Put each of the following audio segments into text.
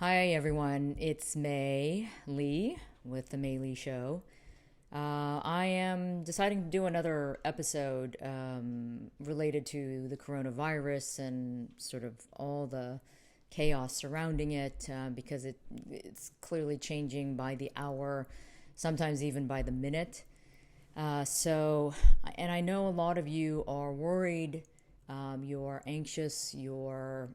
Hi, everyone. It's May Lee with The May Lee Show. I am deciding to do another episode related to the coronavirus and sort of all the chaos surrounding it because it's clearly changing by the hour, sometimes even by the minute. And I know a lot of you are worried, you're anxious, you're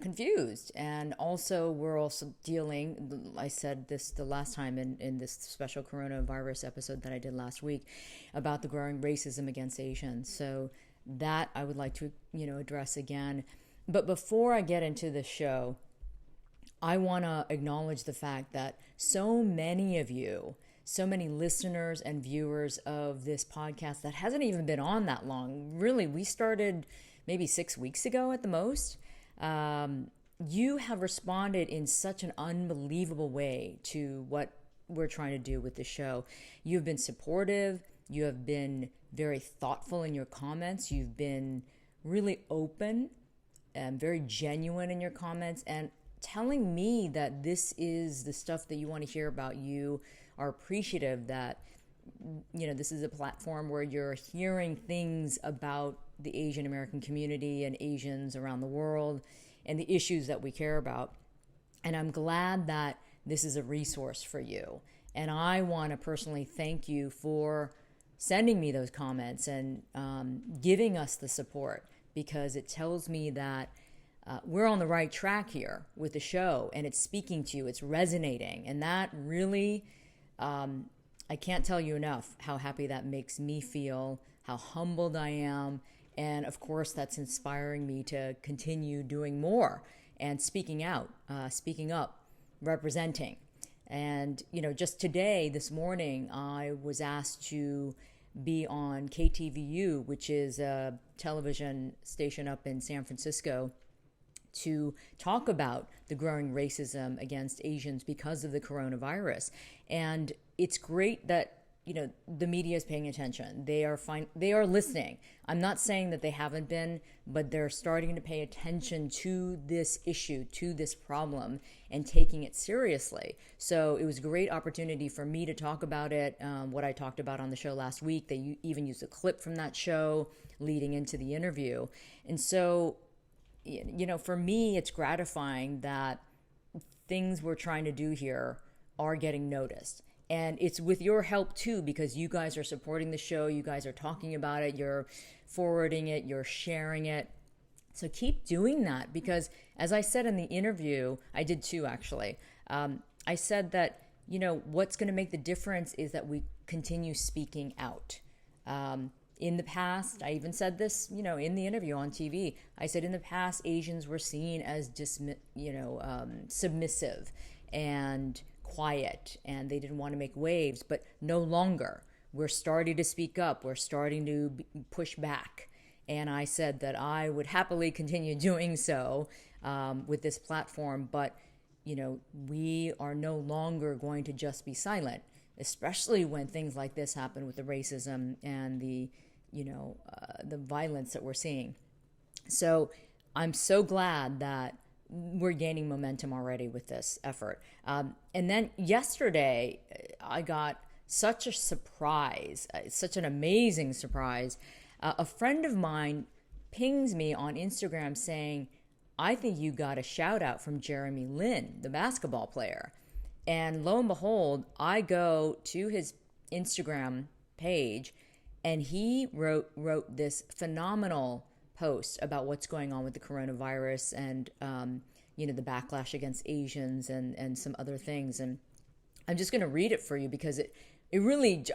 confused. And also, we're also dealing, I said this the last time in this special coronavirus episode that I did last week about the growing racism against Asians. So that I would like to, address again. But before I get into the show, I want to acknowledge the fact that so many of you, so many listeners and viewers of this podcast that hasn't even been on that long. Really, we started maybe 6 weeks ago at the most. You have responded in such an unbelievable way to what we're trying to do with the show. You've been supportive. You have been very thoughtful in your comments. You've been really open and very genuine in your comments and telling me that this is the stuff that you want to hear about. You are appreciative that this is a platform where you're hearing things about the Asian American community and Asians around the world and the issues that we care about. And I'm glad that this is a resource for you. And I want to personally thank you for sending me those comments and giving us the support, because it tells me that we're on the right track here with the show and it's speaking to you, it's resonating. And that really, I can't tell you enough how happy that makes me feel, how humbled I am. And of course, that's inspiring me to continue doing more and speaking out, speaking up, representing. And, just today, this morning, I was asked to be on KTVU, which is a television station up in San Francisco, to talk about the growing racism against Asians because of the coronavirus. And it's great that the media is paying attention. They are listening. I'm not saying that they haven't been, but they're starting to pay attention to this issue, to this problem, and taking it seriously. So it was a great opportunity for me to talk about it, what I talked about on the show last week. They even used a clip from that show leading into the interview. And so, for me, it's gratifying that things we're trying to do here are getting noticed. And it's with your help too, because you guys are supporting the show. You guys are talking about it. You're forwarding it. You're sharing it. So keep doing that, because as I said in the interview, I did too, actually. I said that, what's going to make the difference is that we continue speaking out. In the past, I even said this, in the interview on TV, I said in the past, Asians were seen as submissive and quiet, and they didn't want to make waves, but no longer. We're starting to speak up. We're starting to push back. And I said that I would happily continue doing so with this platform, but, we are no longer going to just be silent, especially when things like this happen with the racism and the violence that we're seeing. So I'm so glad that we're gaining momentum already with this effort. And then yesterday, I got such a surprise, such an amazing surprise. A friend of mine pings me on Instagram saying, I think you got a shout out from Jeremy Lin, the basketball player. And lo and behold, I go to his Instagram page and he wrote this phenomenal post about what's going on with the coronavirus and, the backlash against Asians and some other things. And I'm just going to read it for you because it really,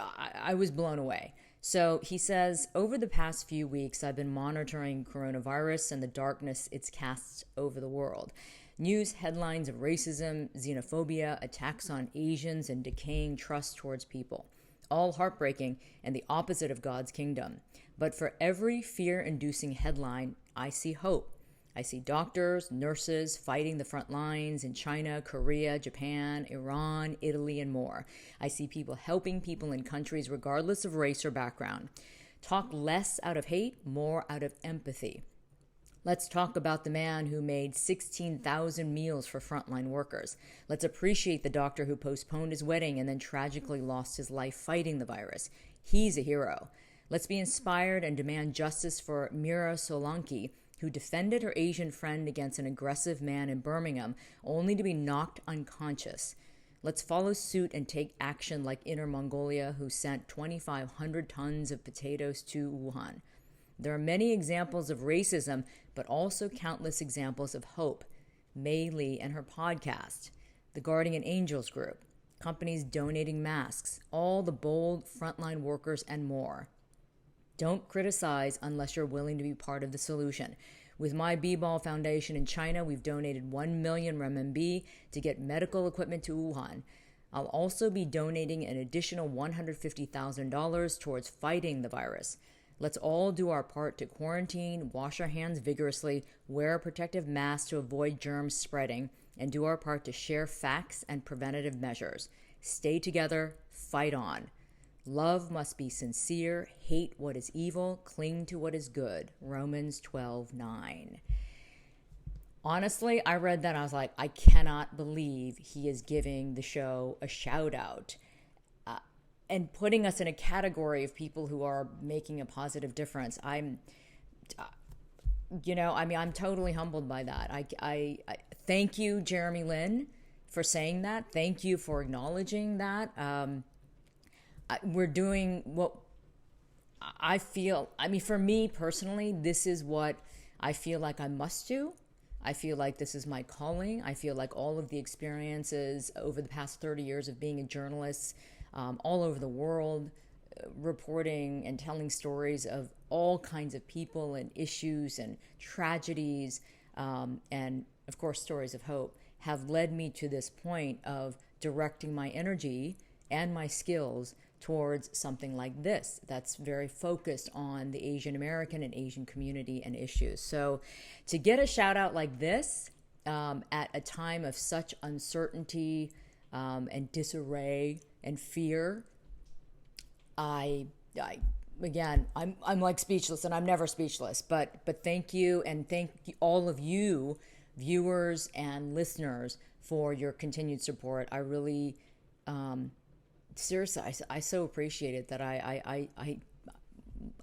I was blown away. So he says, over the past few weeks, I've been monitoring coronavirus and the darkness it's cast over the world. News headlines of racism, xenophobia, attacks on Asians, and decaying trust towards people. All heartbreaking and the opposite of God's kingdom. But for every fear-inducing headline, I see hope. I see doctors, nurses fighting the front lines in China, Korea, Japan, Iran, Italy, and more. I see people helping people in countries regardless of race or background. Talk less out of hate, more out of empathy. Let's talk about the man who made 16,000 meals for frontline workers. Let's appreciate the doctor who postponed his wedding and then tragically lost his life fighting the virus. He's a hero. Let's be inspired and demand justice for Mira Solanki, who defended her Asian friend against an aggressive man in Birmingham, only to be knocked unconscious. Let's follow suit and take action like Inner Mongolia, who sent 2,500 tons of potatoes to Wuhan. There are many examples of racism, but also countless examples of hope. Mei Lee and her podcast, the Guardian Angels Group, companies donating masks, all the bold frontline workers, and more. Don't criticize unless you're willing to be part of the solution. With my B-Ball Foundation in China, we've donated 1 million renminbi to get medical equipment to Wuhan. I'll also be donating an additional $150,000 towards fighting the virus. Let's all do our part to quarantine, wash our hands vigorously, wear a protective mask to avoid germs spreading, and do our part to share facts and preventative measures. Stay together, fight on. Love must be sincere, hate what is evil, cling to what is good. Romans 12:9. Honestly, I read that and I was like, I cannot believe he is giving the show a shout out. And putting us in a category of people who are making a positive difference. I'm totally humbled by that. I thank you, Jeremy Lin, for saying that. Thank you for acknowledging that. We're doing what I feel. I mean, for me personally, this is what I feel like I must do. I feel like this is my calling. I feel like all of the experiences over the past 30 years of being a journalist, all over the world, reporting and telling stories of all kinds of people and issues and tragedies, and of course stories of hope, have led me to this point of directing my energy and my skills towards something like this that's very focused on the Asian American and Asian community and issues. So to get a shout out like this at a time of such uncertainty and disarray and fear, I'm like speechless, and I'm never speechless, but thank you, and thank all of you viewers and listeners for your continued support. I really seriously, I so appreciate it that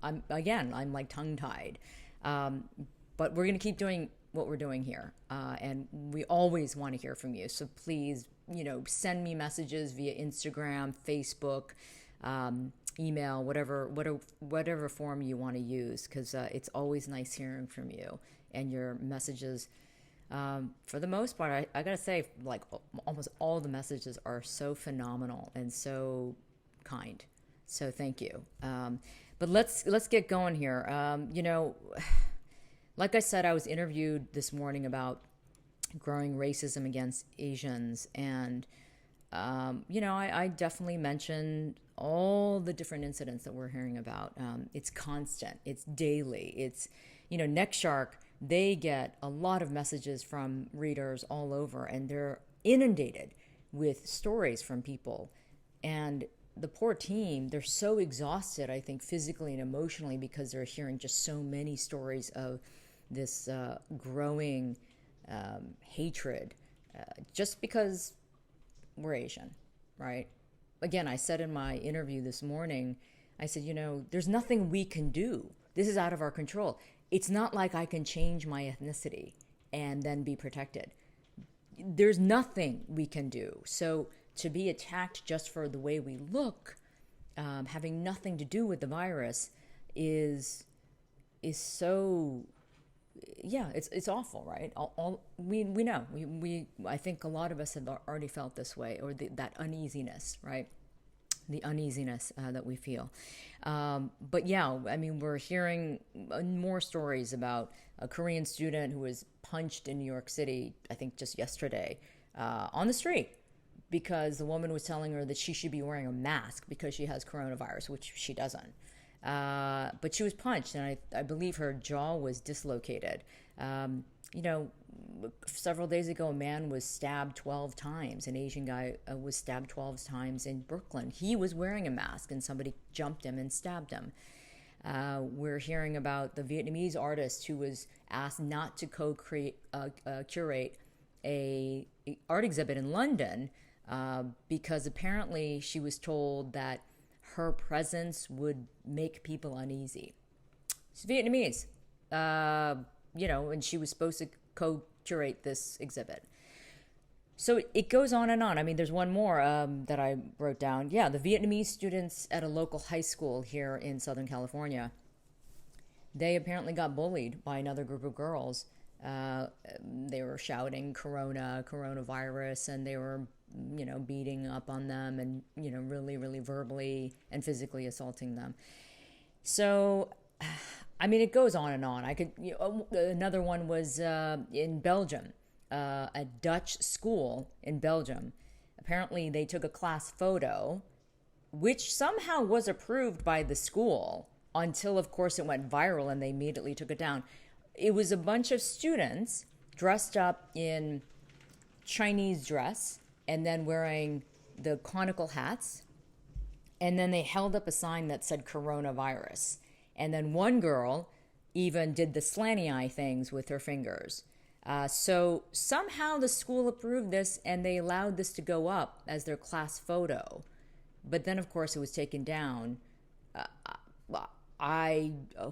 I'm like tongue tied, but we're gonna keep doing what we're doing here, and we always want to hear from you. So please, send me messages via Instagram, Facebook, email, whatever form you want to use, because it's always nice hearing from you and your messages. For the most part, I gotta say, like almost all the messages are so phenomenal and so kind. So thank you. But let's get going here. Like I said, I was interviewed this morning about growing racism against Asians, and I definitely mentioned all the different incidents that we're hearing about. It's constant. It's daily. It's, Nextshark, they get a lot of messages from readers all over, and they're inundated with stories from people. And the poor team, they're so exhausted, I think, physically and emotionally, because they're hearing just so many stories of this growing hatred just because we're Asian, right? Again, I said in my interview this morning, I said, there's nothing we can do. This is out of our control. It's not like I can change my ethnicity and then be protected. There's nothing we can do. So to be attacked just for the way we look, having nothing to do with the virus, is so, yeah, it's awful, right? We know. I think a lot of us have already felt this way, or that uneasiness, right? The uneasiness that we feel. But yeah, I mean, we're hearing more stories about a Korean student who was punched in New York City, I think just yesterday, on the street, because the woman was telling her that she should be wearing a mask because she has coronavirus, which she doesn't. But she was punched, and I believe her jaw was dislocated. Several days ago, a man was stabbed 12 times. An Asian guy was stabbed 12 times in Brooklyn. He was wearing a mask, and somebody jumped him and stabbed him. We're hearing about the Vietnamese artist who was asked not to curate a art exhibit in London because apparently she was told that her presence would make people uneasy. She's Vietnamese, and she was supposed to co-curate this exhibit. So it goes on and on. I mean, there's one more that I wrote down. Yeah, the Vietnamese students at a local high school here in Southern California, they apparently got bullied by another group of girls. They were shouting coronavirus, and they were, beating up on them and, really, really verbally and physically assaulting them. So, I mean, it goes on and on. Another one was in Belgium. A Dutch school in Belgium. Apparently, they took a class photo, which somehow was approved by the school until, of course, it went viral and they immediately took it down. It was a bunch of students dressed up in Chinese dress and then wearing the conical hats. And then they held up a sign that said coronavirus. And then one girl even did the slanty eye things with her fingers. So somehow the school approved this and they allowed this to go up as their class photo. But then, of course, it was taken down.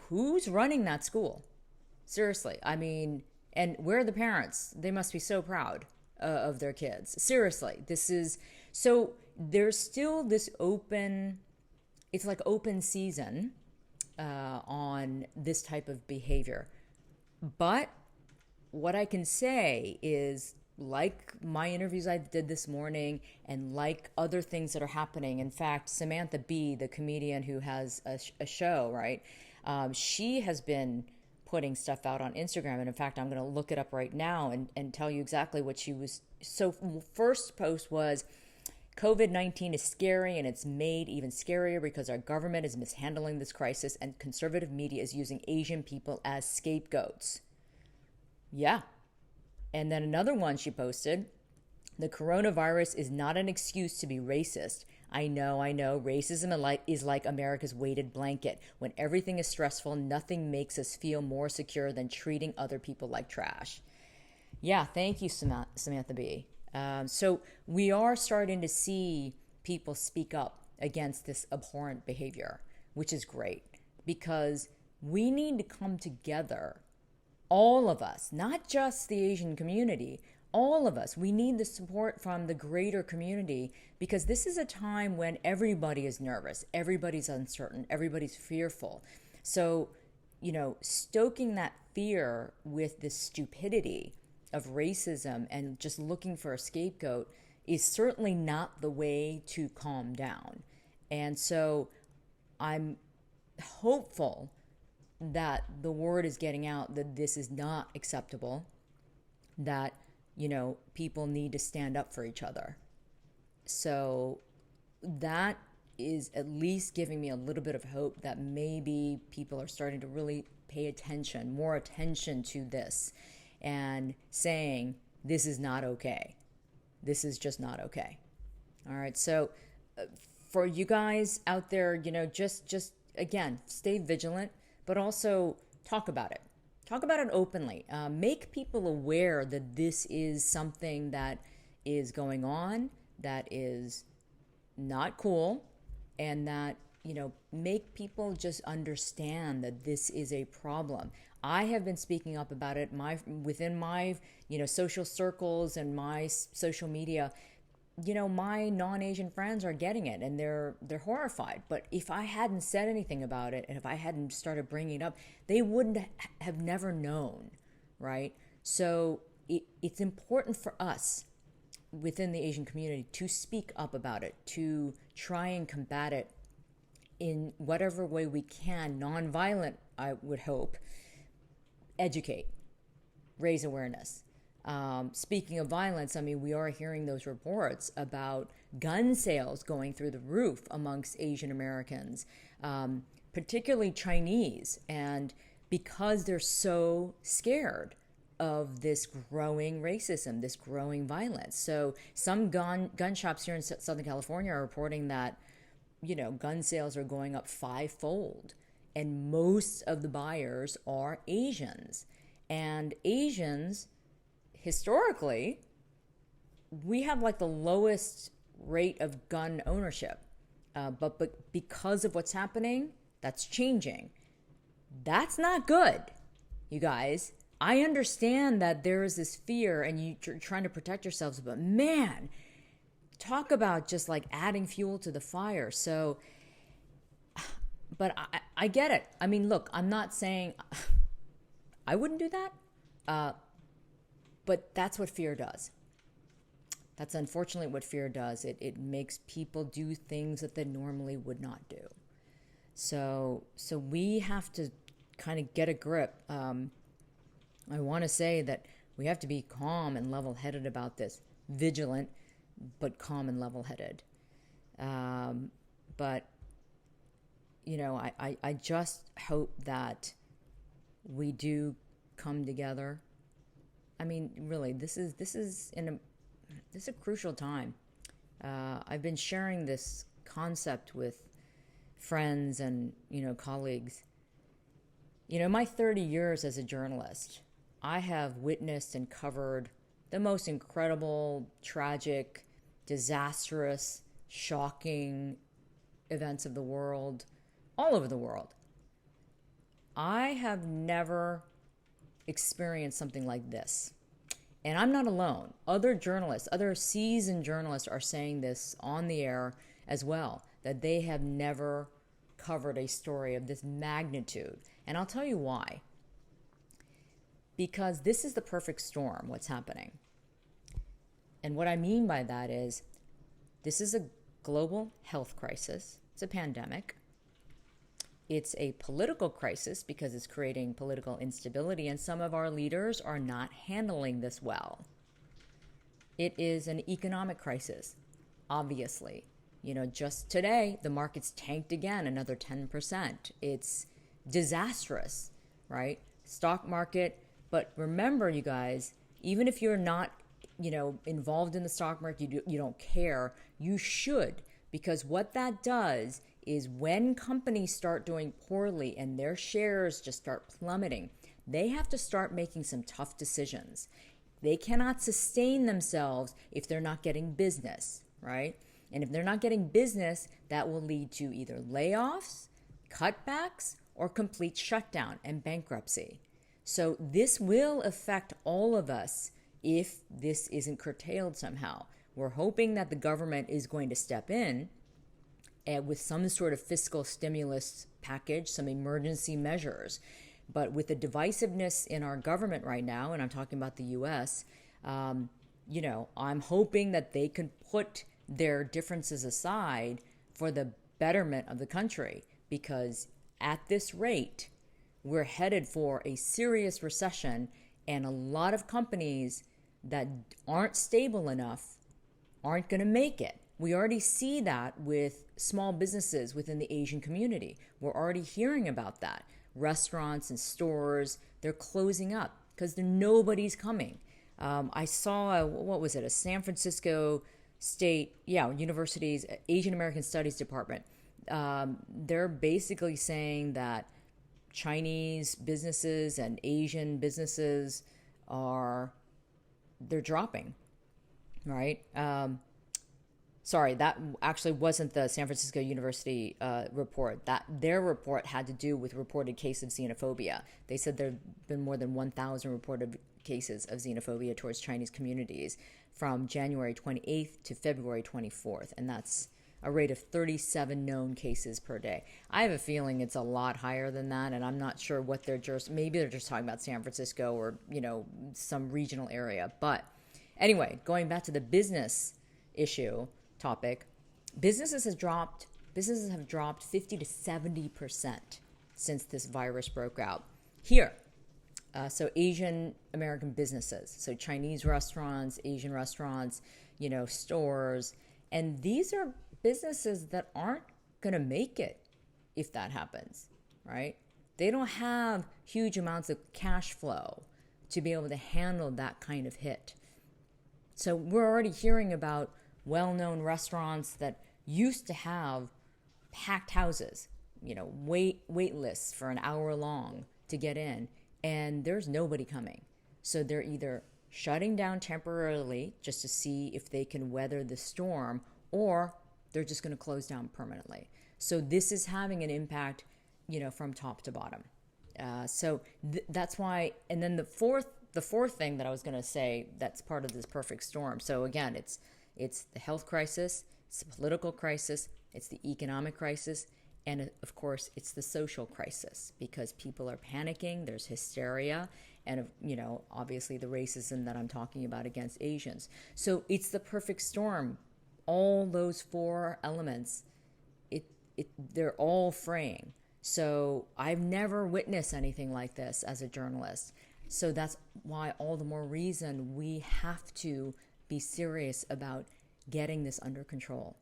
Who's running that school? Seriously. I mean, and where are the parents? They must be so proud of their kids. Seriously. So there's still this it's like open season on this type of behavior. But what I can say is, like my interviews I did this morning and like other things that are happening. In fact, Samantha Bee, the comedian who has a show, right? She has been putting stuff out on Instagram. And in fact, I'm going to look it up right now and tell you exactly what she was. So first post was, COVID-19 is scary, and it's made even scarier because our government is mishandling this crisis and conservative media is using Asian people as scapegoats. Yeah. And then another one she posted, the coronavirus is not an excuse to be racist. I know. Racism is like America's weighted blanket. When everything is stressful, nothing makes us feel more secure than treating other people like trash. Yeah, thank you, Samantha Bee. So we are starting to see people speak up against this abhorrent behavior, which is great because we need to come together. All of us, not just the Asian community, all of us, we need the support from the greater community because this is a time when everybody is nervous, everybody's uncertain, everybody's fearful. So, stoking that fear with this stupidity of racism and just looking for a scapegoat is certainly not the way to calm down. And so I'm hopeful that the word is getting out that this is not acceptable, that, people need to stand up for each other. So that is at least giving me a little bit of hope that maybe people are starting to really pay more attention to this and saying, this is not okay. This is just not okay. All right. So for you guys out there, just again, stay vigilant, but also talk about it. Talk about it openly. Make people aware that this is something that is going on, that is not cool, and that, make people just understand that this is a problem. I have been speaking up about it within my, social circles and my social media. My non-Asian friends are getting it and they're horrified. But if I hadn't said anything about it and if I hadn't started bringing it up, they wouldn't have never known, right? So it's important for us within the Asian community to speak up about it, to try and combat it in whatever way we can, nonviolent, I would hope, educate, raise awareness. Speaking of violence, we are hearing those reports about gun sales going through the roof amongst Asian Americans, particularly Chinese, and because they're so scared of this growing racism, this growing violence. So some gun shops here in Southern California are reporting that, gun sales are going up 5-fold. And most of the buyers are Asians. And Asians, historically, we have like the lowest rate of gun ownership. But because of what's happening, that's changing. That's not good, you guys. I understand that there is this fear and you're trying to protect yourselves, but man, talk about just like adding fuel to the fire. So, but I get it. I mean, look, I'm not saying I wouldn't do that, but that's what fear does. That's unfortunately what fear does. It makes people do things that they normally would not do. So we have to kind of get a grip. I want to say that we have to be calm and level-headed about this. Vigilant, but calm and level-headed. But, you know, I just hope that we do come together. I mean, really, this is a crucial time. I've been sharing this concept with friends and, colleagues. My 30 years as a journalist, I have witnessed and covered the most incredible, tragic, disastrous, shocking events of the world, all over the world. I have never experienced something like this. And I'm not alone. Other journalists, other seasoned journalists are saying this on the air as well, that they have never covered a story of this magnitude. And I'll tell you why. Because this is the perfect storm, what's happening. And what I mean by that is, this is a global health crisis. It's a pandemic. It's a political crisis because it's creating political instability, and some of our leaders are not handling this well. It is an economic crisis, obviously. Just today, the market's tanked again, another 10%. It's disastrous, right? Stock market. But remember, you guys, even if you're not, involved in the stock market, you don't care, you should. Because what that does is when companies start doing poorly and their shares just start plummeting, they have to start making some tough decisions. They cannot sustain themselves if they're not getting business, right? And if they're not getting business, that will lead to either layoffs, cutbacks, or complete shutdown and bankruptcy. So this will affect all of us if this isn't curtailed somehow. We're hoping that the government is going to step in with some sort of fiscal stimulus package, some emergency measures. But with the divisiveness in our government right now, and I'm talking about the U.S., I'm hoping that they can put their differences aside for the betterment of the country. Because at this rate, we're headed for a serious recession, and a lot of companies that aren't stable enough aren't going to make it. We already see that with small businesses within the Asian community. We're already hearing about that. Restaurants and stores, they're closing up because nobody's coming. I saw, a San Francisco State, University's Asian American Studies Department. They're basically saying that Chinese businesses and Asian businesses they're dropping, right? Sorry, that actually wasn't the San Francisco University report. That their report had to do with reported cases of xenophobia. They said there have been more than 1,000 reported cases of xenophobia towards Chinese communities from January 28th to February 24th, and that's a rate of 37 known cases per day. I have a feeling it's a lot higher than that, and I'm not sure what maybe they're just talking about San Francisco or, some regional area. But anyway, going back to the business issue topic, businesses have dropped 50 to 70% since this virus broke out here. So Asian American businesses, so Chinese restaurants, Asian restaurants, stores, and these are businesses that aren't going to make it if that happens, right? They don't have huge amounts of cash flow to be able to handle that kind of hit. So we're already hearing about well-known restaurants that used to have packed houses, wait lists for an hour long to get in, and there's nobody coming. So they're either shutting down temporarily just to see if they can weather the storm, or they're just going to close down permanently. So this is having an impact, from top to bottom. That's why. And then the fourth thing that I was going to say that's part of this perfect storm. So again, it's the health crisis, it's the political crisis, it's the economic crisis, and of course, it's the social crisis, because people are panicking, there's hysteria, and obviously the racism that I'm talking about against Asians. So it's the perfect storm. All those four elements, they're all fraying. So I've never witnessed anything like this as a journalist. So that's why all the more reason we have to be serious about getting this under control.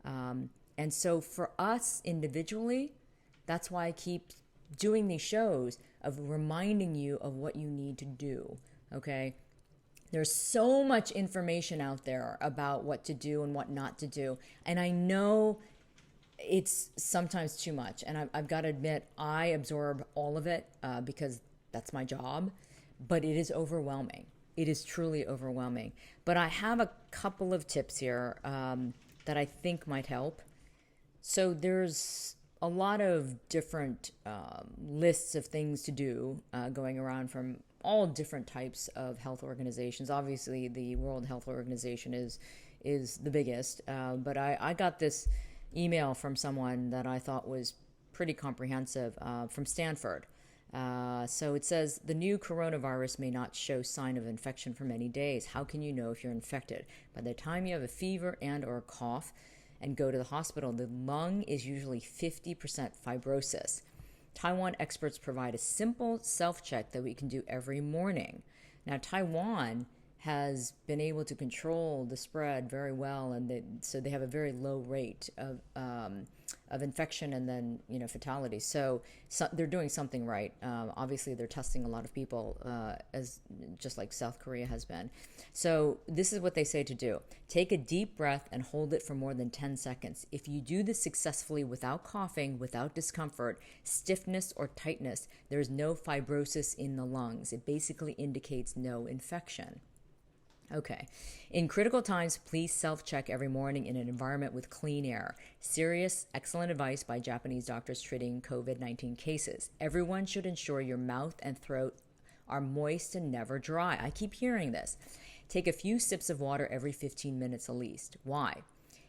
And so for us individually, that's why I keep doing these shows of reminding you of what you need to do, okay? There's so much information out there about what to do and what not to do. And I know it's sometimes too much. And I've got to admit, I absorb all of it because that's my job. But it is overwhelming. It is truly overwhelming. But I have a couple of tips here that I think might help. So there's a lot of different lists of things to do going around from all different types of health organizations. Obviously, the World Health Organization is the biggest. But I got this email from someone that I thought was pretty comprehensive from Stanford. So it says, the new coronavirus may not show sign of infection for many days. How can you know if you're infected? By the time you have a fever and or a cough and go to the hospital, the lung is usually 50% fibrosis. Taiwan experts provide a simple self-check that we can do every morning. Now, Taiwan has been able to control the spread very well, and so they have a very low rate of infection and then fatality. So they're doing something right. Obviously, they're testing a lot of people, as just like South Korea has been. So this is what they say to do: take a deep breath and hold it for more than 10 seconds. If you do this successfully without coughing, without discomfort, stiffness, or tightness, there is no fibrosis in the lungs. It basically indicates no infection. Okay. In critical times, please self-check every morning in an environment with clean air. Serious, excellent advice by Japanese doctors treating COVID-19 cases. Everyone should ensure your mouth and throat are moist and never dry. I keep hearing this. Take a few sips of water every 15 minutes at least. Why?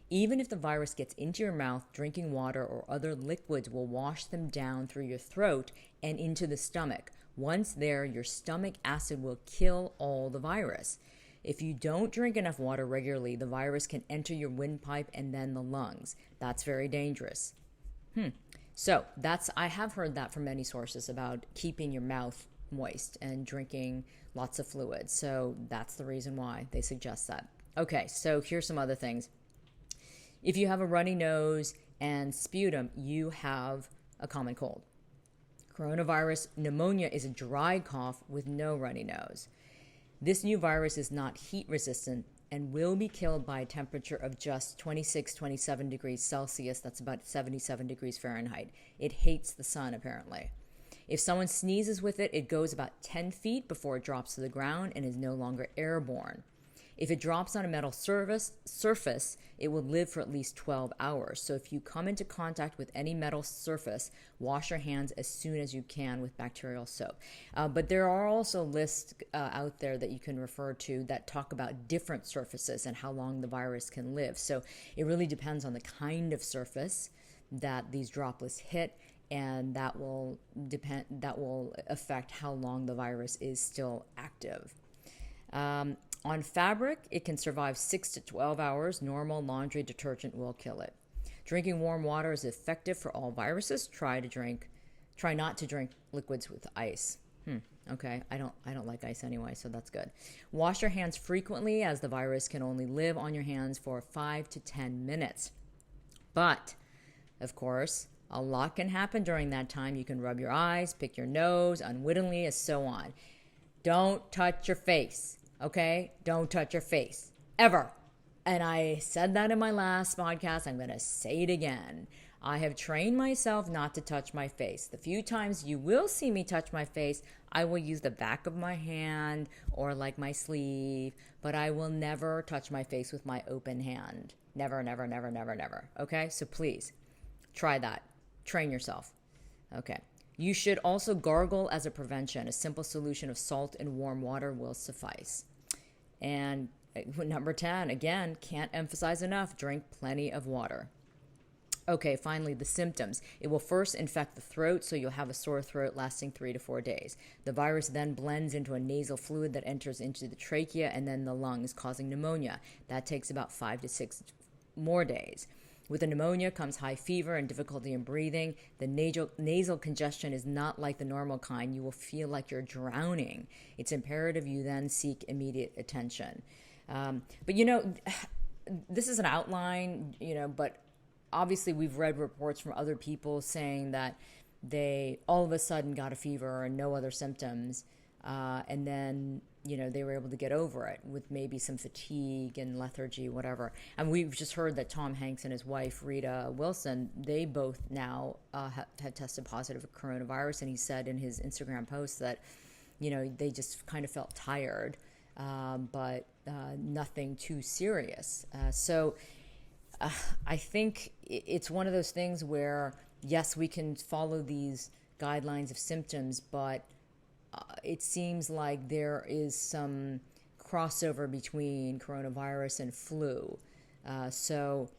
Even if the virus gets into your mouth, drinking water or other liquids will wash them down through your throat and into the stomach. Once there, your stomach acid will kill all the virus. If you don't drink enough water regularly, the virus can enter your windpipe and then the lungs. That's very dangerous. So I have heard that from many sources about keeping your mouth moist and drinking lots of fluids. So that's the reason why they suggest that. Okay, so here's some other things. If you have a runny nose and sputum, you have a common cold. Coronavirus pneumonia is a dry cough with no runny nose. This new virus is not heat resistant and will be killed by a temperature of just 27 degrees Celsius. That's about 77 degrees Fahrenheit. It hates the sun, apparently. If someone sneezes with it, it goes about 10 feet before it drops to the ground and is no longer airborne. If it drops on a metal surface, it will live for at least 12 hours. So if you come into contact with any metal surface, wash your hands as soon as you can with bacterial soap. But there are also lists out there that you can refer to that talk about different surfaces and how long the virus can live. So it really depends on the kind of surface that these droplets hit, and that will affect how long the virus is still active. On fabric, it can survive 6 to 12 hours. Normal laundry detergent will kill it. Drinking warm water is effective for all viruses. Try not to drink liquids with ice. Okay, I don't like ice anyway, so that's good. Wash your hands frequently, as the virus can only live on your hands for 5 to 10 minutes. But, of course, a lot can happen during that time. You can rub your eyes, pick your nose unwittingly, and so on. Don't touch your face. Okay? Don't touch your face. Ever. And I said that in my last podcast. I'm going to say it again. I have trained myself not to touch my face. The few times you will see me touch my face, I will use the back of my hand or like my sleeve, but I will never touch my face with my open hand. Never, never, never, never, never. Okay? So please try that. Train yourself. Okay. You should also gargle as a prevention. A simple solution of salt and warm water will suffice. And number 10, again, can't emphasize enough, drink plenty of water. Okay, finally, the symptoms. It will first infect the throat, so you'll have a sore throat lasting 3 to 4 days. The virus then blends into a nasal fluid that enters into the trachea and then the lungs, causing pneumonia. That takes about 5 to 6 more days. With the pneumonia comes high fever and difficulty in breathing. The nasal congestion is not like the normal kind. You will feel like you're drowning. It's imperative you then seek immediate attention. But this is an outline, but obviously we've read reports from other people saying that they all of a sudden got a fever and no other symptoms. And then, they were able to get over it with maybe some fatigue and lethargy, whatever. And we've just heard that Tom Hanks and his wife, Rita Wilson, they both now have tested positive for coronavirus. And he said in his Instagram post that, they just kind of felt tired, but nothing too serious. I think it's one of those things where, yes, we can follow these guidelines of symptoms, but it seems like there is some crossover between coronavirus and flu. So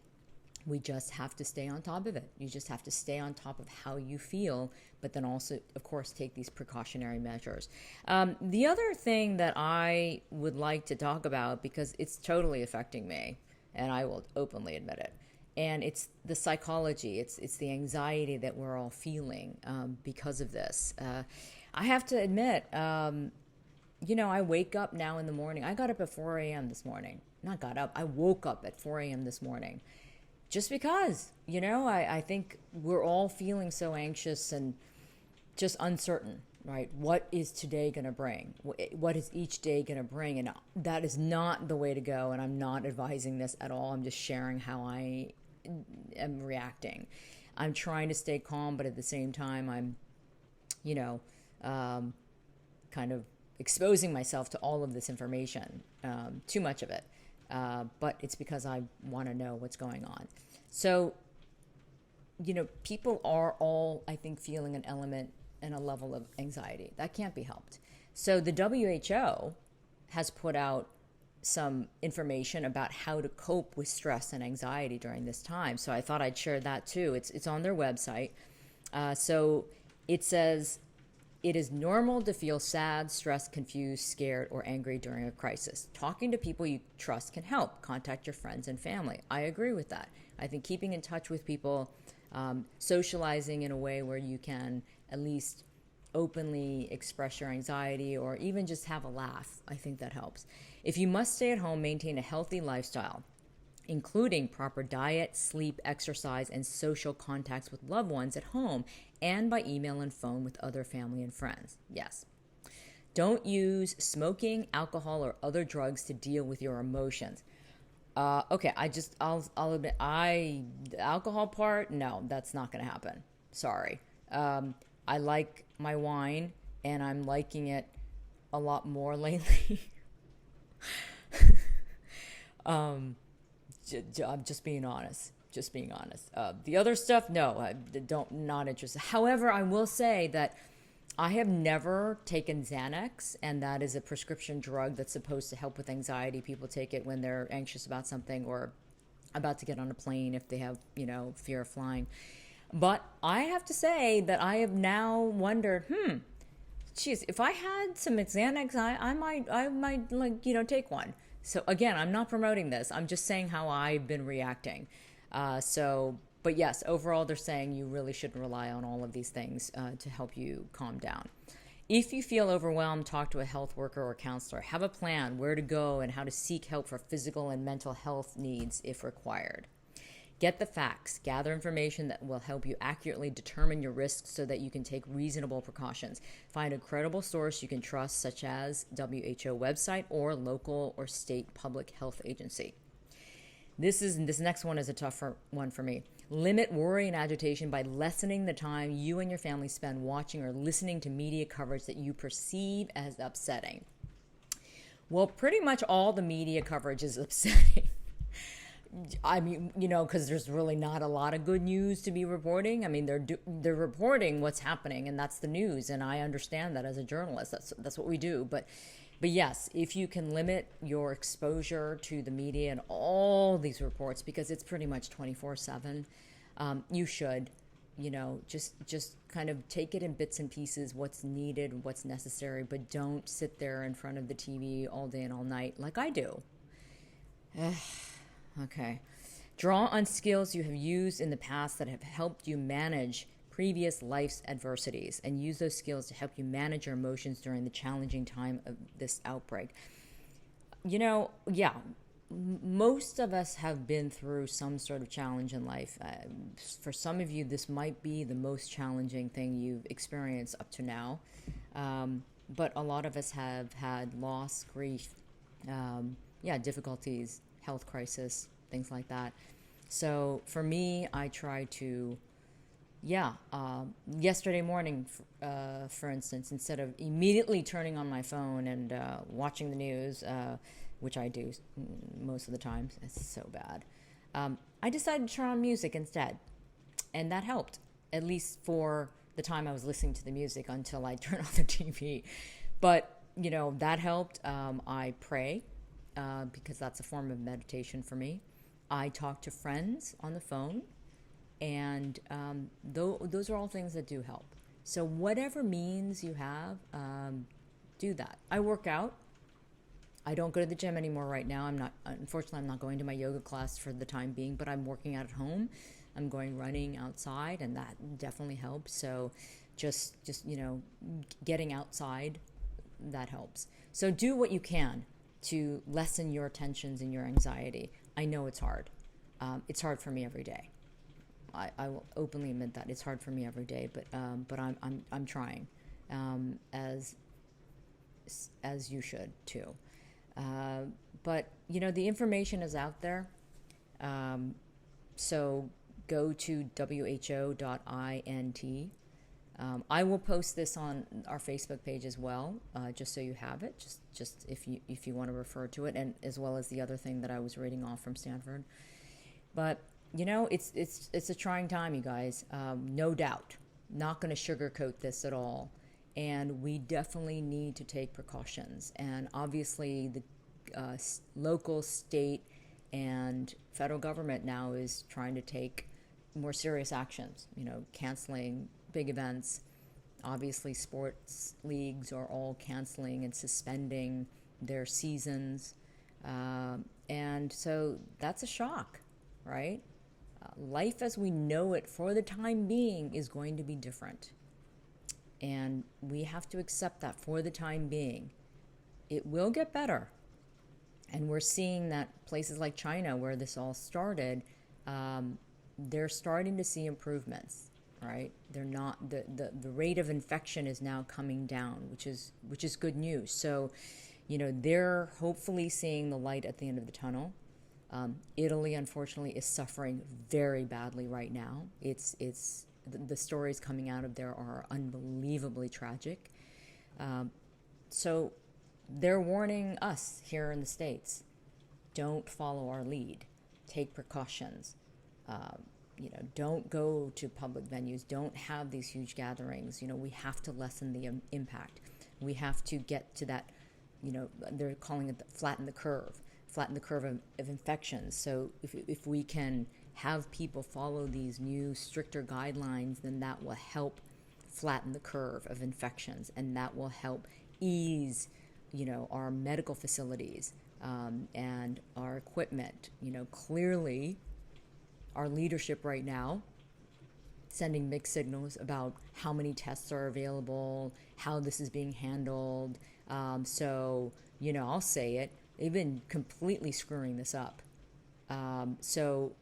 we just have to stay on top of it. You just have to stay on top of how you feel, but then also, of course, take these precautionary measures. The other thing that I would like to talk about, because it's totally affecting me, and I will openly admit it, and it's the psychology, it's the anxiety that we're all feeling because of this. I have to admit, I wake up now in the morning. I got up at 4 a.m. this morning. Not got up, I woke up at 4 a.m. this morning. Just because, I think we're all feeling so anxious and just uncertain, right? What is today going to bring? What is each day going to bring? And that is not the way to go. And I'm not advising this at all. I'm just sharing how I am reacting. I'm trying to stay calm, but at the same time, I'm, kind of exposing myself to all of this information, too much of it. But it's because I want to know what's going on. So, people are all, I think, feeling an element and a level of anxiety. That can't be helped. So the WHO has put out some information about how to cope with stress and anxiety during this time. So I thought I'd share that too. It's on their website. So it says, it is normal to feel sad, stressed, confused, scared, or angry during a crisis. Talking to people you trust can help. Contact your friends and family. I agree with that. I think keeping in touch with people, socializing in a way where you can at least openly express your anxiety or even just have a laugh, I think that helps. If you must stay at home, maintain a healthy lifestyle, including proper diet, sleep, exercise, and social contacts with loved ones at home and by email and phone with other family and friends. Yes. Don't use smoking, alcohol, or other drugs to deal with your emotions. Okay, I'll admit, the alcohol part, no, that's not going to happen. Sorry. I like my wine, and I'm liking it a lot more lately. I'm just being honest. The other stuff, no, not interested. However, I will say that I have never taken Xanax, and that is a prescription drug that's supposed to help with anxiety. People take it when they're anxious about something or about to get on a plane if they have, fear of flying. But I have to say that I have now wondered, geez, if I had some Xanax, I might take one. So again, I'm not promoting this. I'm just saying how I've been reacting. But yes, overall, they're saying you really shouldn't rely on all of these things to help you calm down. If you feel overwhelmed, talk to a health worker or counselor. Have a plan where to go and how to seek help for physical and mental health needs if required. Get the facts. Gather information that will help you accurately determine your risks so that you can take reasonable precautions. Find a credible source you can trust, such as WHO website or local or state public health agency. This next one is a tough one for me. Limit worry and agitation by lessening the time you and your family spend watching or listening to media coverage that you perceive as upsetting. Well, pretty much all the media coverage is upsetting. I mean, because there's really not a lot of good news to be reporting. I mean, they're reporting what's happening, and that's the news. And I understand that as a journalist, that's what we do. But yes, if you can limit your exposure to the media and all these reports, because it's pretty much 24/7, you should. Just kind of take it in bits and pieces, what's needed, what's necessary, but don't sit there in front of the TV all day and all night like I do. Okay. Draw on skills you have used in the past that have helped you manage previous life's adversities, and use those skills to help you manage your emotions during the challenging time of this outbreak. Most of us have been through some sort of challenge in life. For some of you, this might be the most challenging thing you've experienced up to now. But a lot of us have had loss, grief, difficulties, health crisis, things like that. So for me, I try to, yesterday morning, for instance, instead of immediately turning on my phone and watching the news, which I do most of the times, it's so bad, I decided to turn on music instead. And that helped, at least for the time I was listening to the music until I turned off the TV. But, that helped. I pray, because that's a form of meditation for me. I talk to friends on the phone, and those are all things that do help. So whatever means you have, do that. I work out. I don't go to the gym anymore right now. Unfortunately, I'm not going to my yoga class for the time being, but I'm working out at home. I'm going running outside, and that definitely helps. So just getting outside, that helps. So do what you can to lessen your tensions and your anxiety. I know it's hard. It's hard for me every day. I will openly admit that it's hard for me every day, but I'm trying, as you should too. But the information is out there. So go to who.int. I will post this on our Facebook page as well, just so you have it, just if you want to refer to it, and as well as the other thing that I was reading off from Stanford. But it's a trying time, you guys. No doubt, not going to sugarcoat this at all, and we definitely need to take precautions. And obviously, the local, state, and federal government now is trying to take more serious actions. Canceling big events. Obviously, sports leagues are all canceling and suspending their seasons. And so that's a shock, right? Life as we know it for the time being is going to be different. And we have to accept that for the time being. It will get better. And we're seeing that places like China, where this all started, they're starting to see improvements. Right? They're not the rate of infection is now coming down, which is good news. So, they're hopefully seeing the light at the end of the tunnel. Italy, unfortunately, is suffering very badly right now. The stories coming out of there are unbelievably tragic. So, they're warning us here in the States: don't follow our lead. Take precautions. Don't go to public venues. Don't have these huge gatherings. We have to lessen the impact. We have to get to that, they're calling it flatten the curve of infections. So if we can have people follow these new stricter guidelines, then that will help flatten the curve of infections, and that will help ease, our medical facilities and our equipment. Clearly, our leadership right now sending mixed signals about how many tests are available, how this is being handled. So, I'll say it, they've been completely screwing this up. So,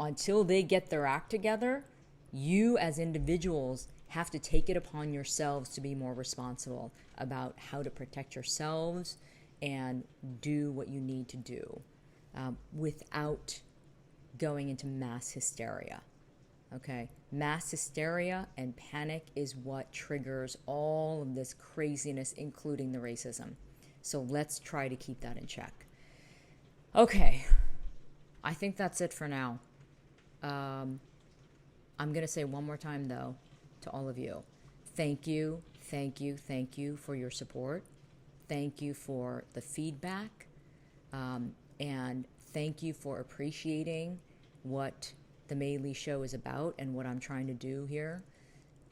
until they get their act together, you as individuals have to take it upon yourselves to be more responsible about how to protect yourselves and do what you need to do without going into mass hysteria. Okay? Mass hysteria and panic is what triggers all of this craziness, including the racism. So let's try to keep that in check. Okay. I think that's it for now. I'm going to say one more time, though, to all of you. Thank you, thank you, thank you for your support. Thank you for the feedback. And thank you for appreciating what the Mei Li Show is about and what I'm trying to do here.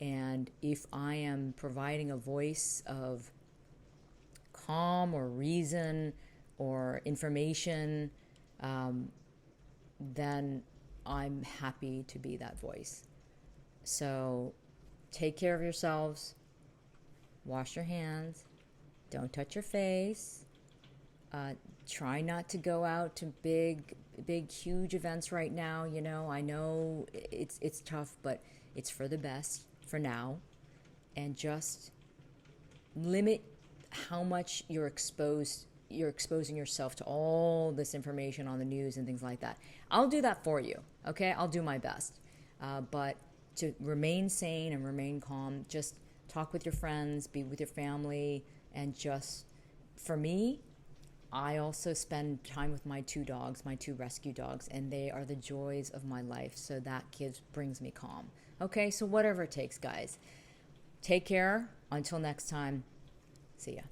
And if I am providing a voice of calm or reason or information, then I'm happy to be that voice. So take care of yourselves. Wash your hands. Don't touch your face. Try not to go out to big, huge events right now. You know, I know it's tough, but it's for the best for now. And just limit how much you're exposing yourself to all this information on the news and things like that. I'll do that for you, okay? I'll do my best. But to remain sane and remain calm, just talk with your friends, be with your family, and just, for me, I also spend time with my two dogs, my two rescue dogs, and they are the joys of my life. So that brings me calm. Okay, so whatever it takes, guys. Take care. Until next time, see ya.